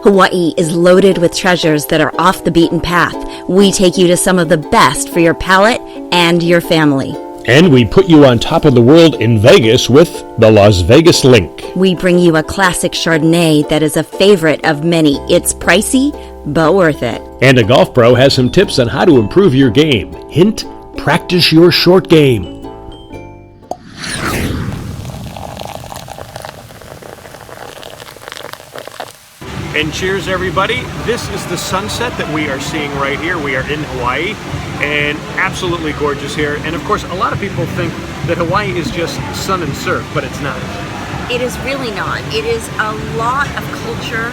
Hawaii is loaded with treasures that are off the beaten path. We take you to some of the best for your palate and your family. And we put you on top of the world in Vegas with the Las Vegas Linq. We bring you a classic Chardonnay that is a favorite of many. It's pricey, but worth it. And a golf pro has some tips on how to improve your game. Hint, practice your short game. And cheers, everybody. This is the sunset that we are seeing right here. We are in Hawaii, and absolutely gorgeous here. And of course, a lot of people think that Hawaii is just sun and surf, but it's not. It is really not. It is a lot of culture,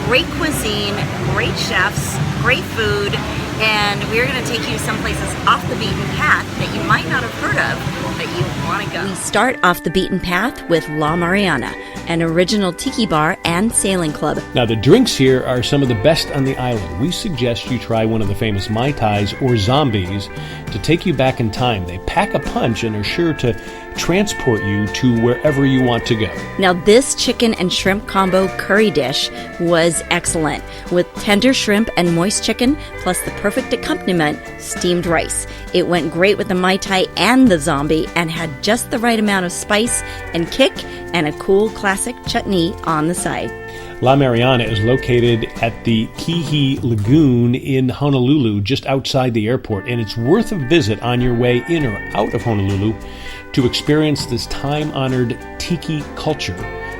great cuisine, great chefs, great food, and we're going to take you to some places off the beaten path that you might not have heard of, but you want to go. We start off the beaten path with La Mariana, an original tiki bar and sailing club. Now, the drinks here are some of the best on the island. We suggest you try one of the famous Mai Tais or zombies to take you back in time. They pack a punch and are sure to transport you to wherever you want to go. Now, this chicken and shrimp combo curry dish was excellent, with tender shrimp and moist chicken, plus the perfect accompaniment, steamed rice. It went great with the Mai Tai and the zombie and had just the right amount of spice and kick and a cool classic chutney on the side. La Mariana is located at the CHEE Lagoon in Honolulu, just outside the airport, and it's worth a visit on your way in or out of Honolulu to experience this time-honored tiki culture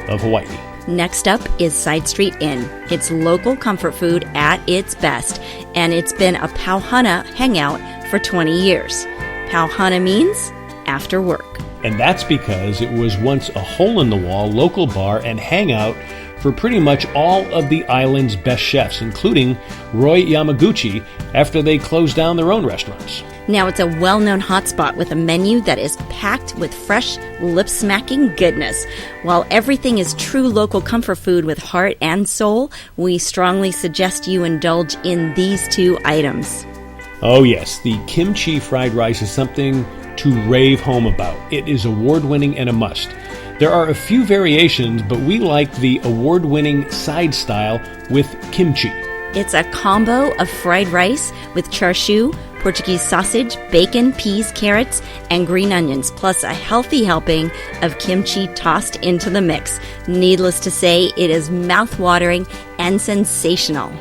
of Hawaii. Next up is Side Street Inn. It's local comfort food at its best, and it's been a Pauhana hangout for 20 years. Pauhana means after work. And that's because it was once a hole-in-the-wall local bar and hangout for pretty much all of the island's best chefs, including Roy Yamaguchi, after they closed down their own restaurants. Now it's a well-known hotspot with a menu that is packed with fresh, lip-smacking goodness. While everything is true local comfort food with heart and soul, we strongly suggest you indulge in these two items. Oh yes, the kimchi fried rice is something to rave home about. It is award-winning and a must. There are a few variations, but we like the award-winning side style with kimchi. It's a combo of fried rice with char siu, Portuguese sausage, bacon, peas, carrots, and green onions, plus a healthy helping of kimchi tossed into the mix. Needless to say, it is mouth-watering and sensational.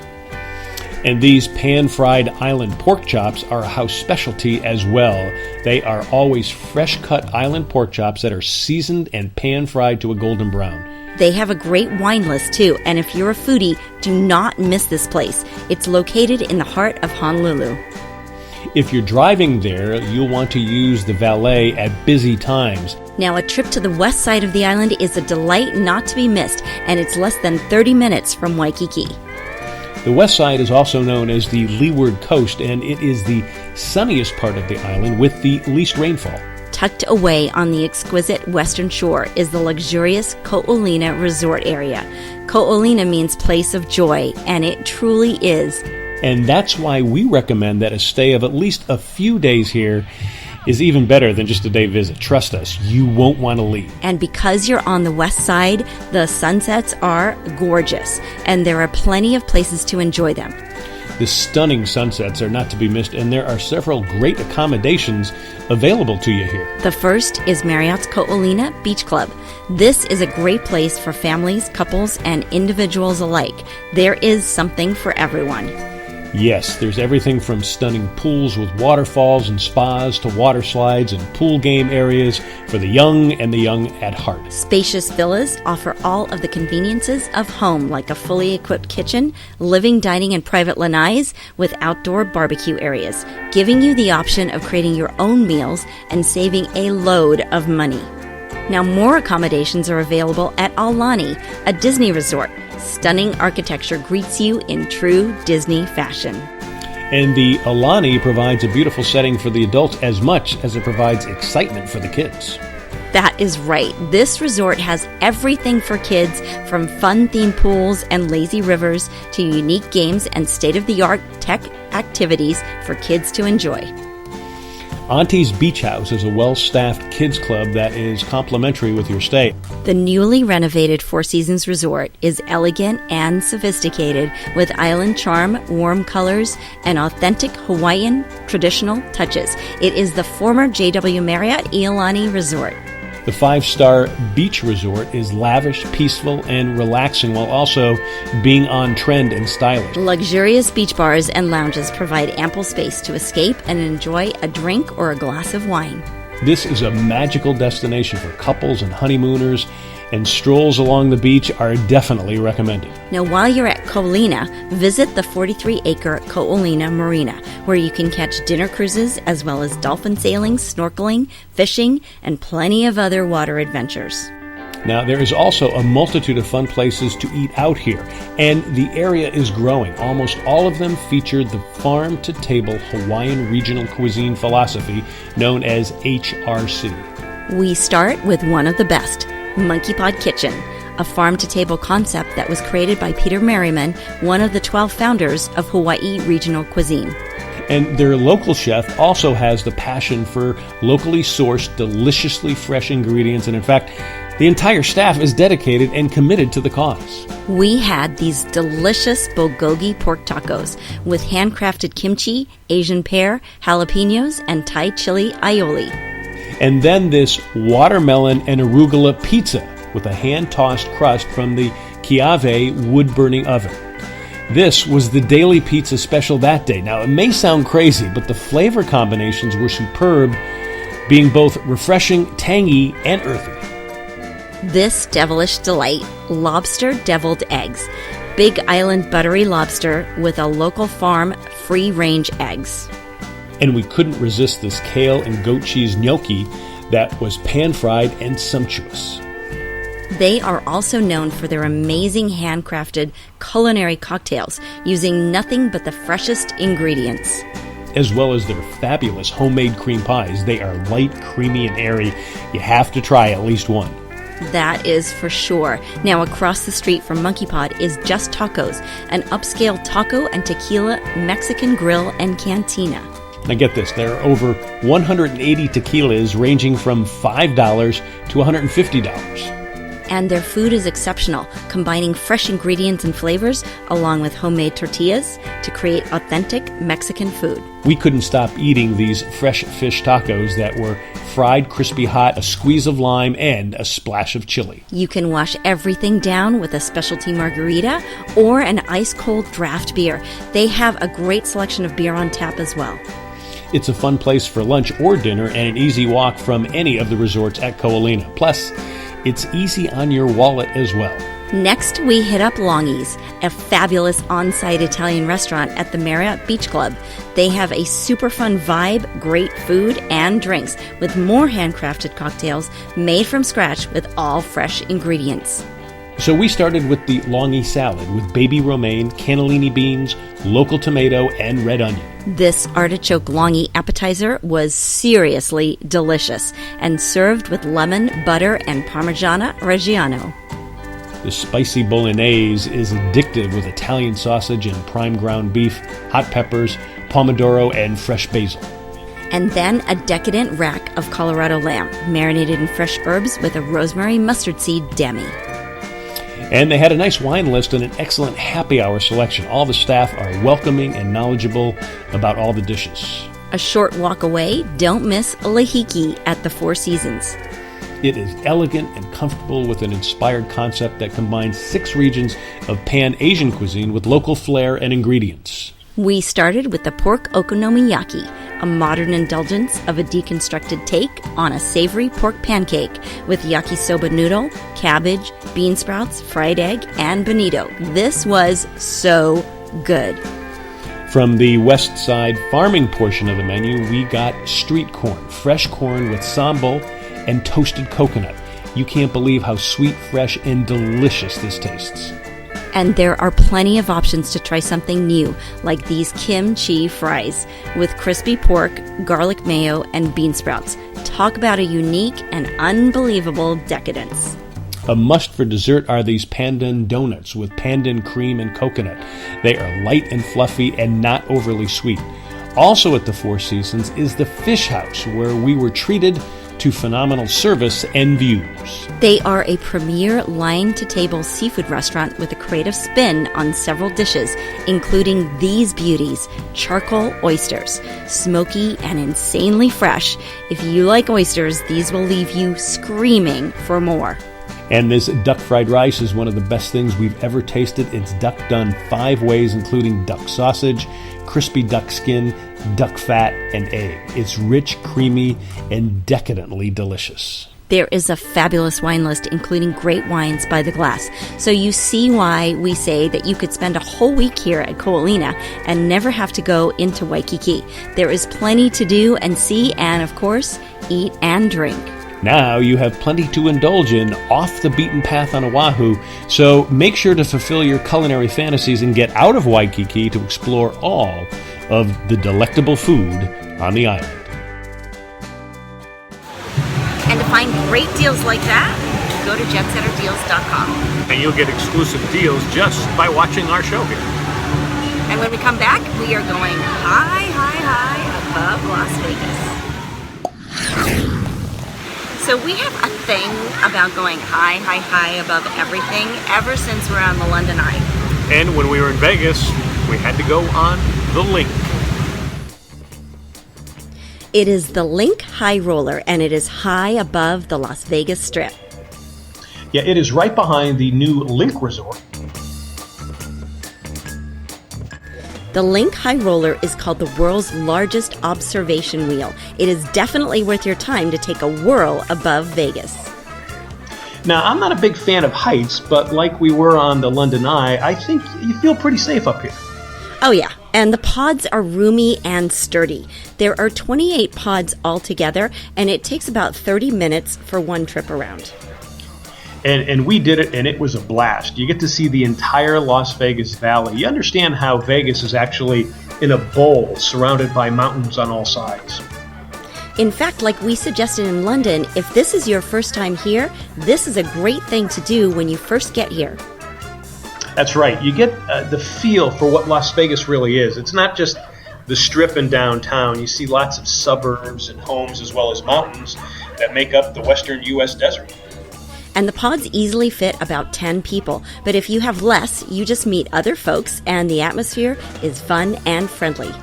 And these pan-fried island pork chops are a house specialty as well. They are always fresh-cut island pork chops that are seasoned and pan-fried to a golden brown. They have a great wine list too, and if you're a foodie, do not miss this place. It's located in the heart of Honolulu. If you're driving there, you'll want to use the valet at busy times. Now, a trip to the west side of the island is a delight not to be missed, and it's less than 30 minutes from Waikiki. The west side is also known as the Leeward Coast, and it is the sunniest part of the island with the least rainfall. Tucked away on the exquisite western shore is the luxurious Ko'olina resort area. Ko'olina means place of joy, and it truly is. And that's why we recommend that a stay of at least a few days here is even better than just a day visit. Trust us, you won't want to leave. And because you're on the west side, the sunsets are gorgeous, and there are plenty of places to enjoy them. The stunning sunsets are not to be missed, and there are several great accommodations available to you here. The first is Marriott's Ko'olina Beach Club. This is a great place for families, couples, and individuals alike. There is something for everyone. Yes, there's everything from stunning pools with waterfalls and spas to water slides and pool game areas for the young and the young at heart. Spacious villas offer all of the conveniences of home, like a fully equipped kitchen, living, dining, and private lanais with outdoor barbecue areas, giving you the option of creating your own meals and saving a load of money. Now, more accommodations are available at Aulani, a Disney resort. Stunning architecture greets you in true Disney fashion. And the Aulani provides a beautiful setting for the adults as much as it provides excitement for the kids. That is right. This resort has everything for kids, from fun-themed pools and lazy rivers to unique games and state-of-the-art tech activities for kids to enjoy. Auntie's Beach House is a well-staffed kids club that is complimentary with your stay. The newly renovated Four Seasons Resort is elegant and sophisticated with island charm, warm colors, and authentic Hawaiian traditional touches. It is the former JW Marriott Iolani Resort. The 5-star beach resort is lavish, peaceful, and relaxing while also being on trend and stylish. Luxurious beach bars and lounges provide ample space to escape and enjoy a drink or a glass of wine. This is a magical destination for couples and honeymooners, and strolls along the beach are definitely recommended. Now, while you're at Ko'olina, visit the 43-acre Ko'olina Marina, where you can catch dinner cruises as well as dolphin sailing, snorkeling, fishing, and plenty of other water adventures. Now, there is also a multitude of fun places to eat out here, and the area is growing. Almost all of them feature the farm-to-table Hawaiian regional cuisine philosophy known as HRC. We start with one of the best, Monkey Pod Kitchen, a farm-to-table concept that was created by Peter Merriman, one of the 12 founders of Hawaii regional cuisine. And their local chef also has the passion for locally sourced, deliciously fresh ingredients, and in fact, the entire staff is dedicated and committed to the cause. We had these delicious bulgogi pork tacos with handcrafted kimchi, Asian pear, jalapenos, and Thai chili aioli. And then this watermelon and arugula pizza with a hand-tossed crust from the Chiave wood-burning oven. This was the daily pizza special that day. Now, it may sound crazy, but the flavor combinations were superb, being both refreshing, tangy, and earthy. This devilish delight, lobster deviled eggs. Big Island buttery lobster with a local farm free-range eggs. And we couldn't resist this kale and goat cheese gnocchi that was pan-fried and sumptuous. They are also known for their amazing handcrafted culinary cocktails using nothing but the freshest ingredients. As well as their fabulous homemade cream pies. They are light, creamy, and airy. You have to try at least one. That is for sure. Now, across the street from Monkey Pod is Just Tacos, an upscale taco and tequila Mexican grill and cantina. Now get this, there are over 180 tequilas ranging from $5 to $150. And their food is exceptional, combining fresh ingredients and flavors along with homemade tortillas to create authentic Mexican food. We couldn't stop eating these fresh fish tacos that were fried, crispy hot, a squeeze of lime, and a splash of chili. You can wash everything down with a specialty margarita or an ice-cold draft beer. They have a great selection of beer on tap as well. It's a fun place for lunch or dinner and an easy walk from any of the resorts at Ko'olina. Plus, it's easy on your wallet as well. Next, we hit up Longy's, a fabulous on-site Italian restaurant at the Marriott Beach Club. They have a super fun vibe, great food, and drinks with more handcrafted cocktails made from scratch with all fresh ingredients. So we started with the Longy salad with baby romaine, cannellini beans, local tomato, and red onion. This artichoke longy appetizer was seriously delicious and served with lemon, butter, and Parmigiano Reggiano. The spicy bolognese is addictive with Italian sausage and prime ground beef, hot peppers, pomodoro, and fresh basil. And then a decadent rack of Colorado lamb, marinated in fresh herbs with a rosemary mustard seed demi. And they had a nice wine list and an excellent happy hour selection. All the staff are welcoming and knowledgeable about all the dishes. A short walk away, don't miss Lahiki at the Four Seasons. It is elegant and comfortable with an inspired concept that combines 6 regions of Pan-Asian cuisine with local flair and ingredients. We started with the pork okonomiyaki, a modern indulgence of a deconstructed take on a savory pork pancake with yakisoba noodle, cabbage, bean sprouts, fried egg, and bonito. This was so good. From the west side farming portion of the menu, we got street corn, fresh corn with sambal and toasted coconut. You can't believe how sweet, fresh, and delicious this tastes. And there are plenty of options to try something new, like these kimchi fries with crispy pork, garlic mayo, and bean sprouts. Talk about a unique and unbelievable decadence. A must for dessert are these pandan donuts with pandan cream and coconut. They are light and fluffy and not overly sweet. Also at the Four Seasons is the Fish House, where we were treated to phenomenal service and views. They are a premier line-to-table seafood restaurant with a creative spin on several dishes, including these beauties: charcoal oysters, smoky and insanely fresh. If you like oysters, these will leave you screaming for more. And this duck fried rice is one of the best things we've ever tasted. It's duck done 5 ways, including duck sausage, crispy duck skin, duck fat, and egg. It's rich, creamy, and decadently delicious. There is a fabulous wine list, including great wines by the glass. So you see why we say that you could spend a whole week here at Ko'olina and never have to go into Waikiki. There is plenty to do and see, and of course, eat and drink. Now you have plenty to indulge in off the beaten path on Oahu, so make sure to fulfill your culinary fantasies and get out of Waikiki to explore all of the delectable food on the island. And to find great deals like that, go to jetsetterdeals.com. And you'll get exclusive deals just by watching our show here. And when we come back, we are going high, high, high above Las Vegas. So we have a thing about going high, high, high above everything ever since we're on the London Eye. And when we were in Vegas, we had to go on the Linq. It is the Linq High Roller, and it is high above the Las Vegas Strip. Yeah, it is right behind the new Linq Resort. The Linq High Roller is called the world's largest observation wheel. It is definitely worth your time to take a whirl above Vegas. Now, I'm not a big fan of heights, but like we were on the London Eye, I think you feel pretty safe up here. Oh yeah, and the pods are roomy and sturdy. There are 28 pods altogether, and it takes about 30 minutes for one trip around. And we did it, and it was a blast. You get to see the entire Las Vegas Valley. You understand how Vegas is actually in a bowl surrounded by mountains on all sides. In fact, like we suggested in London, if this is your first time here, this is a great thing to do when you first get here. That's right. You get the feel for what Las Vegas really is. It's not just the Strip and downtown. You see lots of suburbs and homes as well as mountains that make up the western U.S. desert. And the pods easily fit about 10 people, but if you have less, you just meet other folks, and the atmosphere is fun and friendly.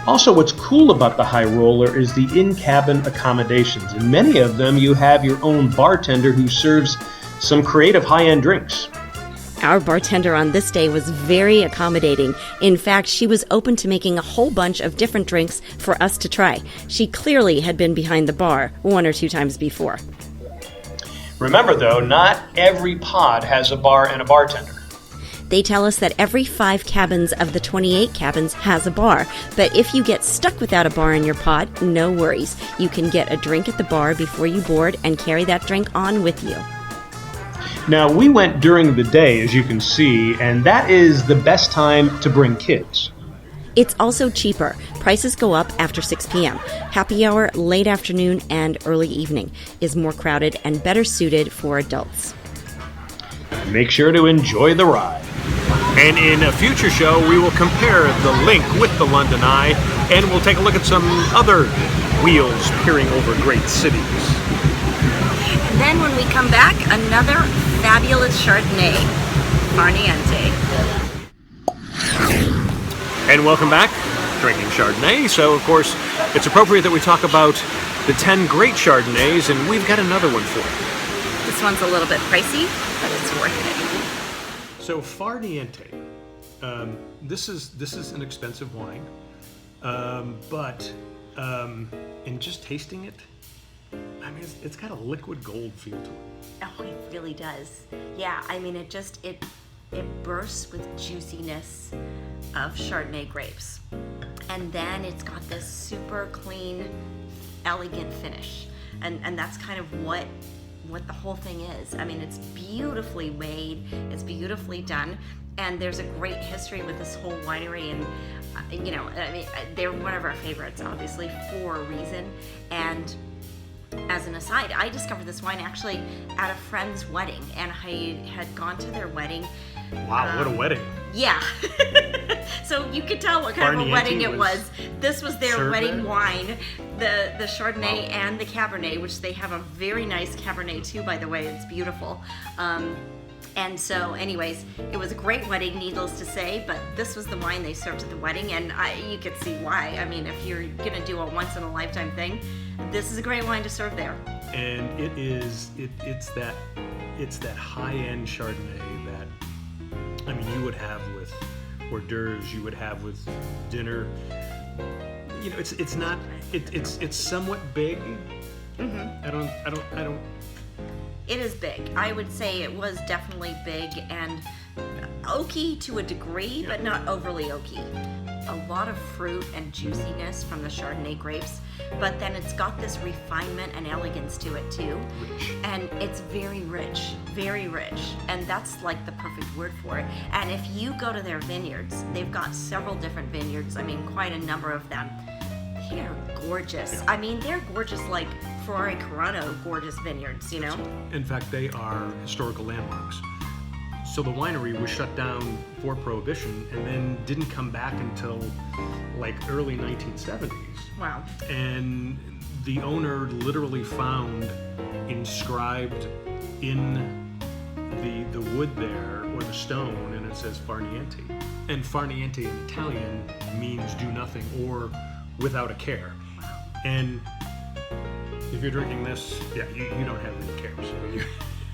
Also, what's cool about the High Roller is the in-cabin accommodations. In many of them, you have your own bartender who serves some creative high-end drinks. Our bartender on this day was very accommodating. In fact, she was open to making a whole bunch of different drinks for us to try. She clearly had been behind the bar 1 or 2 times before. Remember, though, not every pod has a bar and a bartender. They tell us that every 5 cabins of the 28 cabins has a bar, but if you get stuck without a bar in your pod, no worries. You can get a drink at the bar before you board and carry that drink on with you. Now, we went during the day, as you can see, and that is the best time to bring kids. It's also cheaper. Prices go up after 6 p.m. Happy hour, late afternoon, and early evening is more crowded and better suited for adults. Make sure to enjoy the ride. And in a future show, we will compare the Linq with the London Eye, and we'll take a look at some other wheels peering over great cities. And then when we come back, another fabulous Chardonnay Far Niente. And welcome back, drinking Chardonnay. So, of course, it's appropriate that we talk about the 10 great Chardonnays, and we've got another one for you. This one's a little bit pricey, but it's worth it. So, Far Niente. This is an expensive wine, but in just tasting it, I mean, it's got a liquid gold feel to it. Oh, it really does. Yeah, I mean, it bursts with juiciness of Chardonnay grapes. And then it's got this super clean, elegant finish. And that's kind of what the whole thing is. I mean, it's beautifully weighed, it's beautifully done, and there's a great history with this whole winery, and I mean, they're one of our favorites, obviously, for a reason. And as an aside, I discovered this wine actually at a friend's wedding, and I had gone to their wedding. Wow, what a wedding. Yeah. So you could tell what kind of a wedding it was. This was their wedding wine, the Chardonnay and the Cabernet, which they have a very nice Cabernet too, by the way. It's beautiful. And so, anyways, it was a great wedding, needless to say, but this was the wine they served at the wedding, and you could see why. I mean, if you're going to do a once-in-a-lifetime thing, this is a great wine to serve there. And it's that high-end Chardonnay that, I mean, you would have with hors d'oeuvres, you would have with dinner. You know, it's somewhat big. Mm-hmm. I don't. It is big. I would say it was definitely big and oaky to a degree, but not overly oaky. A lot of fruit and juiciness from the Chardonnay grapes, but then it's got this refinement and elegance to it too. Rich. And it's very rich, and that's like the perfect word for it. And if you go to their vineyards, they've got several different vineyards, I mean quite a number of them. They're gorgeous. Yeah. I mean, they're gorgeous like Ferrari Carano gorgeous vineyards, you know? In fact, they are historical landmarks. So the winery was shut down for Prohibition and then didn't come back until like early 1970s. Wow. And the owner literally found inscribed in the wood there, or the stone, and it says Far Niente. And Far Niente in Italian means do nothing or without a care. Wow. And if you're drinking this, yeah, you don't have any cares. I mean,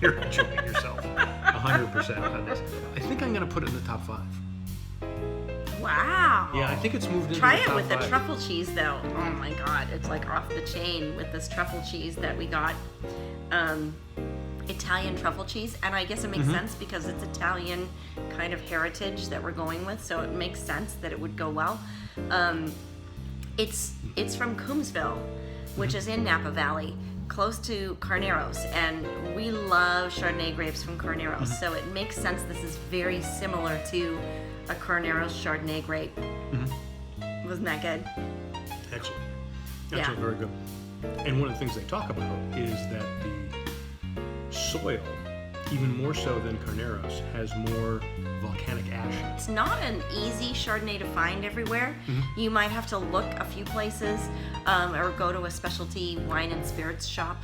you're enjoying yourself 100% on this. I think I'm going to put it in the top 5. Wow. Yeah, I think it's moved into Try the top 5. Try it with the truffle cheese, though. Oh my God, it's like off the chain with this truffle cheese that we got. Italian truffle cheese, and I guess it makes sense because it's Italian kind of heritage that we're going with, so it makes sense that it would go well. It's from Coombsville, which is in Napa Valley, close to Carneros, and we love Chardonnay grapes from Carneros, so it makes sense this is very similar to a Carneros Chardonnay grape. Wasn't that good? Excellent. Yeah. Very good. And one of the things they talk about is that the soil, even more so than Carneros, has more volcanic ash. It's not an easy Chardonnay to find everywhere. You might have to look a few places, or go to a specialty wine and spirits shop,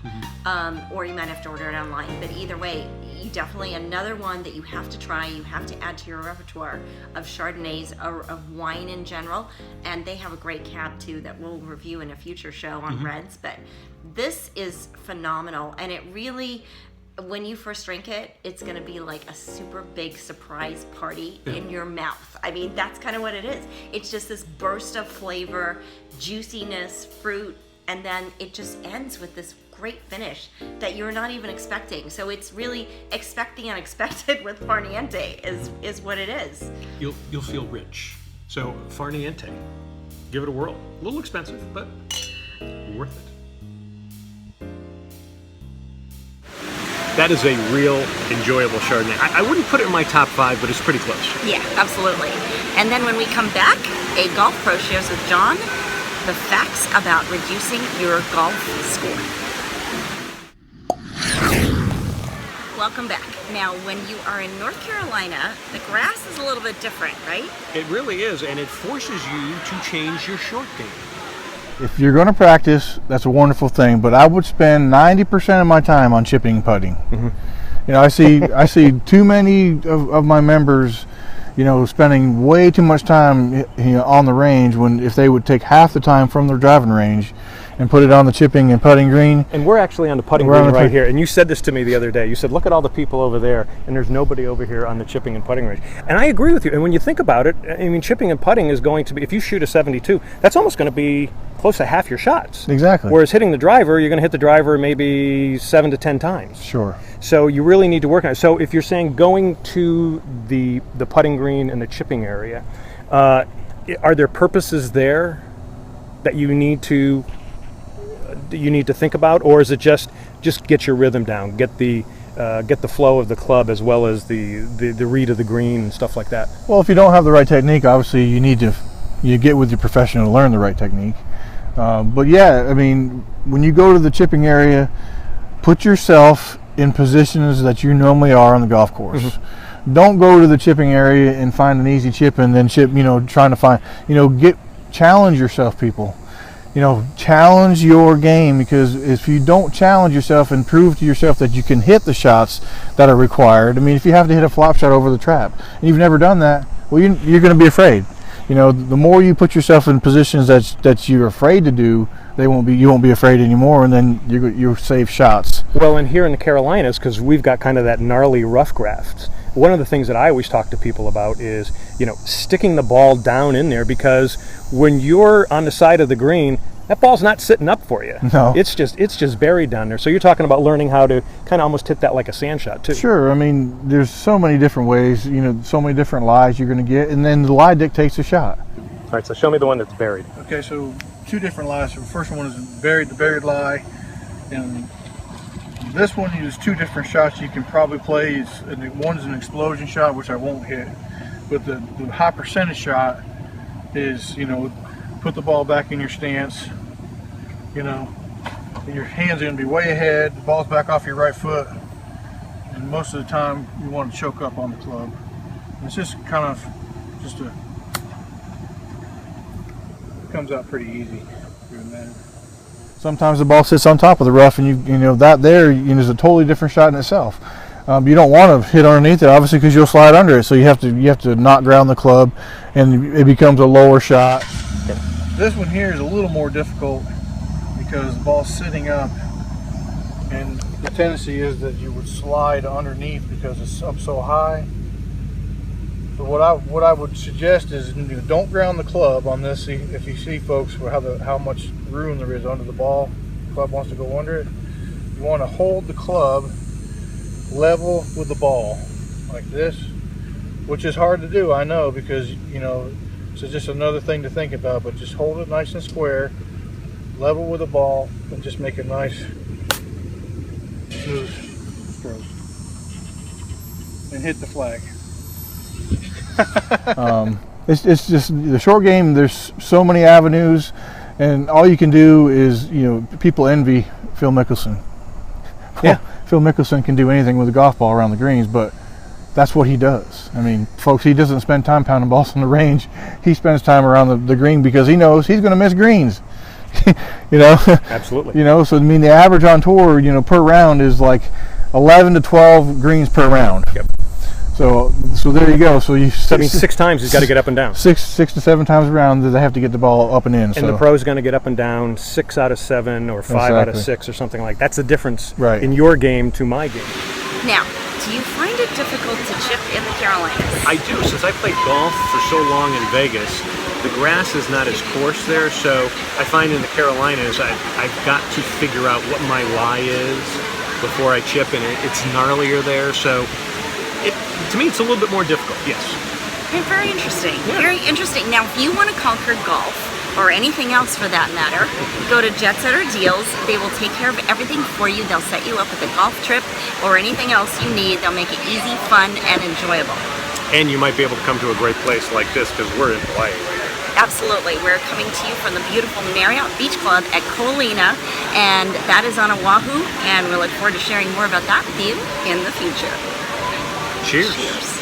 or you might have to order it online. But either way, you definitely, another one that you have to try, you have to add to your repertoire of Chardonnays, or of wine in general. And they have a great cab too that we'll review in a future show on reds. But this is phenomenal, and it really, when you first drink it, it's going to be like a super big surprise party in your mouth. I mean, that's kind of what it is. It's just this burst of flavor, juiciness, fruit, and then it just ends with this great finish that you're not even expecting. So it's really expect the unexpected with Far Niente is what it is. You'll feel rich. So Far Niente, give it a whirl. A little expensive, but worth it. That is a real enjoyable Chardonnay. I wouldn't put it in my top 5, but it's pretty close. Yeah, absolutely. And then when we come back, a Golf Pro shares with John the facts about reducing your golf score. Welcome back. Now, when you are in North Carolina, the grass is a little bit different, right? It really is, and it forces you to change your short game. If you're going to practice, that's a wonderful thing, but I would spend 90% of my time on chipping and putting. You know, I see too many of my members, you know, spending way too much time, you know, on the range, when if they would take half the time from their driving range and put it on the chipping and putting green. And we're actually on the putting green right here. And you said this to me the other day. You said, look at all the people over there, and there's nobody over here on the chipping and putting range. And I agree with you. And when you think about it, I mean, chipping and putting is going to be, if you shoot a 72, that's almost going to be close to half your shots. Exactly. Whereas hitting the driver, you're going to hit the driver maybe 7 to 10 times. Sure. So you really need to work on it. So if you're saying going to the putting green and the chipping area, are there purposes there that you need to think about, or is it just get your rhythm down, get the flow of the club as well as the read of the green and stuff like that? Well, if you don't have the right technique, obviously you get with your professional to learn the right technique. But yeah, I mean, when you go to the chipping area, put yourself in positions that you normally are on the golf course. don't go to the chipping area and find an easy chip and then chip, trying to find, challenge yourself, people. Challenge your game, because if you don't challenge yourself and prove to yourself that you can hit the shots that are required, if you have to hit a flop shot over the trap and you've never done that, well, you're going to be afraid. The more you put yourself in positions that you're afraid to do, you won't be afraid anymore, and then you'll save shots. Well, and here in the Carolinas, because we've got kind of that gnarly rough graft, one of the things that I always talk to people about is, sticking the ball down in there, because when you're on the side of the green, that ball's not sitting up for you. No. It's just buried down there. So you're talking about learning how to kind of almost hit that like a sand shot too. Sure. There's so many different ways, so many different lies you're going to get, and then the lie dictates the shot. All right, so show me the one that's buried. Okay, so 2 different lies. So the first one is the buried lie, and this one is 2 different shots you can probably play. One's an explosion shot, which I won't hit, but the high percentage shot is, put the ball back in your stance, your hands are going to be way ahead, the ball's back off your right foot, and most of the time you want to choke up on the club. And it's just kind of comes out pretty easy. Sometimes the ball sits on top of the rough, and that there is a totally different shot in itself. You don't want to hit underneath it, obviously, because you'll slide under it. So you have to not ground the club, and it becomes a lower shot. Okay. This one here is a little more difficult because the ball's sitting up, and the tendency is that you would slide underneath because it's up so high. So what I would suggest is, don't ground the club on this. If you see folks how much room there is under the ball, the club wants to go under it. You want to hold the club level with the ball like this, which is hard to do, I know, because it's just another thing to think about. But just hold it nice and square, level with the ball, and just make a nice smooth stroke, and hit the flag. It's just the short game. There's so many avenues, and all you can do is, people envy Phil Mickelson. Yeah. Phil Mickelson can do anything with a golf ball around the greens, but that's what he does. Folks, he doesn't spend time pounding balls on the range. He spends time around the green because he knows he's going to miss greens. Absolutely. So the average on tour, per round is like 11 to 12 greens per round. Yep. So there you go. So 6 times he's got to get up and down. Six to 7 times around they have to get the ball up and in. And the pro's going to get up and down 6 out of 7 or 5 out of 6 or something like that. That's the difference in your game to my game. Now, do you find it difficult to chip in the Carolinas? I do. Since I played golf for so long in Vegas, the grass is not as coarse there. So I find in the Carolinas, I've got to figure out what my lie is before I chip, and it's gnarlier there. So to me, it's a little bit more difficult, yes. Okay, very interesting. Yeah. Very interesting. Now, if you want to conquer golf, or anything else for that matter, go to Jetsetter Deals. They will take care of everything for you. They'll set you up with a golf trip or anything else you need. They'll make it easy, fun, and enjoyable. And you might be able to come to a great place like this because we're in Hawaii right now. Absolutely. We're coming to you from the beautiful Marriott Beach Club at Kolina, and that is on Oahu, and we look forward to sharing more about that with you in the future. Cheers. Cheers.